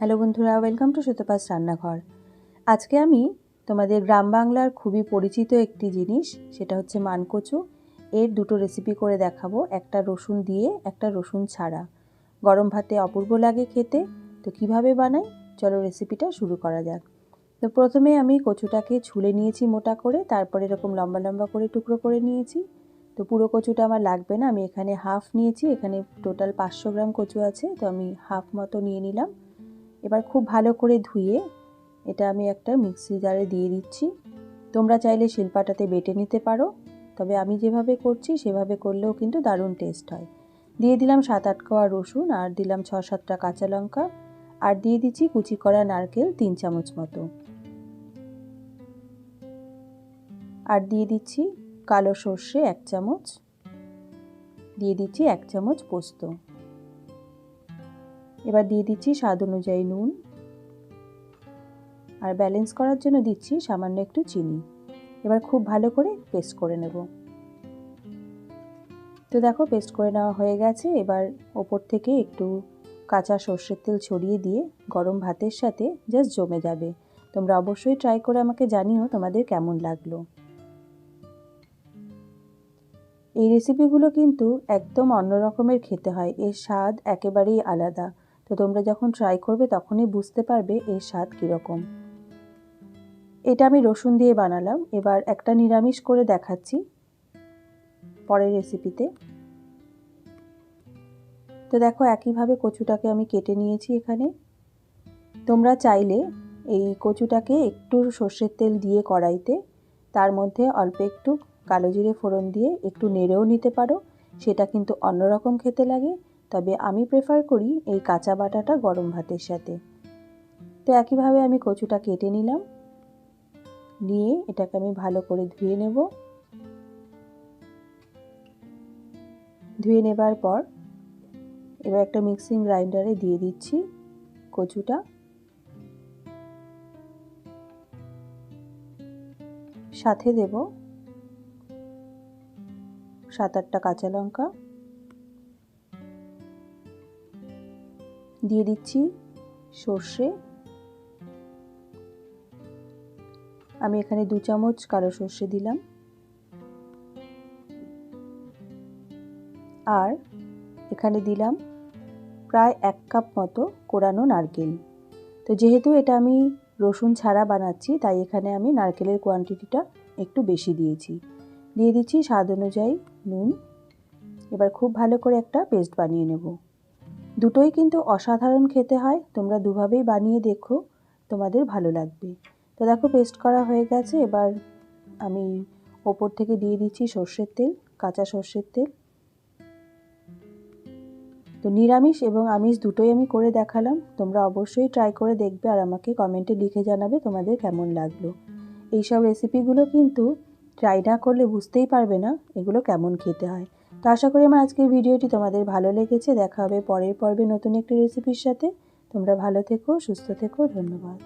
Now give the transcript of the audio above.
Hello বন্ধুরা, welcome to Sutapa's রান্নাঘর। আজকে আমি তোমাদের গ্রাম বাংলার খুবই পরিচিত একটি জিনিস, সেটা হচ্ছে মানকচু। এর দুটো রেসিপি করে দেখাবো, একটা রসুন দিয়ে, একটা রসুন ছাড়া। গরম ভাতে অপূর্ব লাগে খেতে। তো কিভাবে বানাই, চলো রেসিপিটা শুরু করা যাক। তো প্রথমে আমি কচুটাকে ছুলে নিয়েছি মোটা করে, তারপরে এরকম লম্বা লম্বা করে টুকরো করে নিয়েছি। তো পুরো কচুটা আমার লাগবে না, আমি এখানে হাফ নিয়েছি। এখানে টোটাল 500 গ্রাম কচু আছে, তো আমি হাফ মতো নিয়ে নিলাম। এবার খুব ভালো করে ধুয়ে এটা আমি একটা মিক্সি জারে দিয়ে দিচ্ছি। তোমরা চাইলে শিলপাটাতে বেটে নিতে পারো, তবে আমি যেভাবে করছি সেভাবে করলেও কিন্তু দারুণ টেস্ট হয়। দিয়ে দিলাম 7-8 কোয়া রসুন, আর দিলাম 6-7টা কাঁচা লঙ্কা, আর দিয়ে দিচ্ছি কুচি করা নারকেল 3 চামচ মতো, আর দিয়ে দিচ্ছি কালো সর্ষে 1 চামচ, দিয়ে দিচ্ছি 1 চামচ পোস্ত। এবার দিয়ে দিচ্ছি স্বাদ অনুযায়ী নুন, আর ব্যালেন্স করার জন্য দিচ্ছি সামান্য একটু চিনি। এবার খুব ভালো করে পেস্ট করে নেব। তো দেখো পেস্ট করে নেওয়া হয়ে গেছে। এবার ওপর থেকে একটু কাঁচা সর্ষের তেল ছড়িয়ে দিয়ে গরম ভাতের সাথে জাস্ট জমে যাবে। তোমরা অবশ্যই ট্রাই করে আমাকে জানিও তোমাদের কেমন লাগলো। এই রেসিপিগুলো কিন্তু একদম অন্য রকমের খেতে হয়, এর স্বাদ একেবারেই আলাদা। তো তোমরা যখন ট্রাই করবে তখনই বুঝতে পারবে এর স্বাদ কীরকম। এটা আমি রসুন দিয়ে বানালাম, এবার একটা নিরামিষ করে দেখাচ্ছি পরের রেসিপিতে। তো দেখো একইভাবে কচুটাকে আমি কেটে নিয়েছি এখানে। তোমরা চাইলে এই কচুটাকে একটু সর্ষের তেল দিয়ে কড়াইতে, তার মধ্যে অল্প একটু কালো জিরে ফোড়ন দিয়ে একটু নেড়েও নিতে পারো, সেটা কিন্তু অন্যরকম খেতে লাগে। তবে আমি প্রেফার করি এই কাঁচা বাটাটা গরম ভাতের সাথে। তো একইভাবে আমি কচুটা কেটে নিলাম, নিয়ে এটাকে আমি ভালো করে ধুয়ে নেব। ধুয়ে নেবার পর এবার একটা মিক্সিং গ্রাইন্ডারে দিয়ে দিচ্ছি কচুটা, সাথে দেব 7-8টা কাঁচা লঙ্কা, দিয়ে দিচ্ছি সর্ষে। আমি এখানে 2 চামচ কালো সর্ষে দিলাম, আর এখানে দিলাম প্রায় 1 কাপ মতো কোরানো নারকেল। তো যেহেতু এটা আমি রসুন ছাড়া বানাচ্ছি, তাই এখানে আমি নারকেলের কোয়ান্টিটিটা একটু বেশি দিয়েছি। দিয়ে দিচ্ছি স্বাদ অনুযায়ী নুন। এবার খুব ভালো করে একটা পেস্ট বানিয়ে নেব। দুটোই কিন্তু অসাধারণ খেতে হয়, তোমরা দুভাবেই বানিয়ে দেখো, তোমাদের ভালো লাগবে। তো দেখো পেস্ট করা হয়ে গেছে। এবার আমি ওপর থেকে দিয়ে দিচ্ছি সর্ষের তেল, কাঁচা সর্ষের তেল। তো নিরামিষ এবং আমিষ দুটোই আমি করে দেখালাম, তোমরা অবশ্যই ট্রাই করে দেখবে আর আমাকে কমেন্টে লিখে জানাবে তোমাদের কেমন লাগলো। এইসব রেসিপিগুলো কিন্তু ট্রাই না করলে বুঝতেই পারবে না এগুলো কেমন খেতে হয়। তো আশা করি আমার আজকের ভিডিওটি তোমাদের ভালো লেগেছে। দেখা হবে পরের পর্বে নতুন একটি রেসিপির সাথে। তোমরা ভালো থেকো, সুস্থ থেকো, ধন্যবাদ।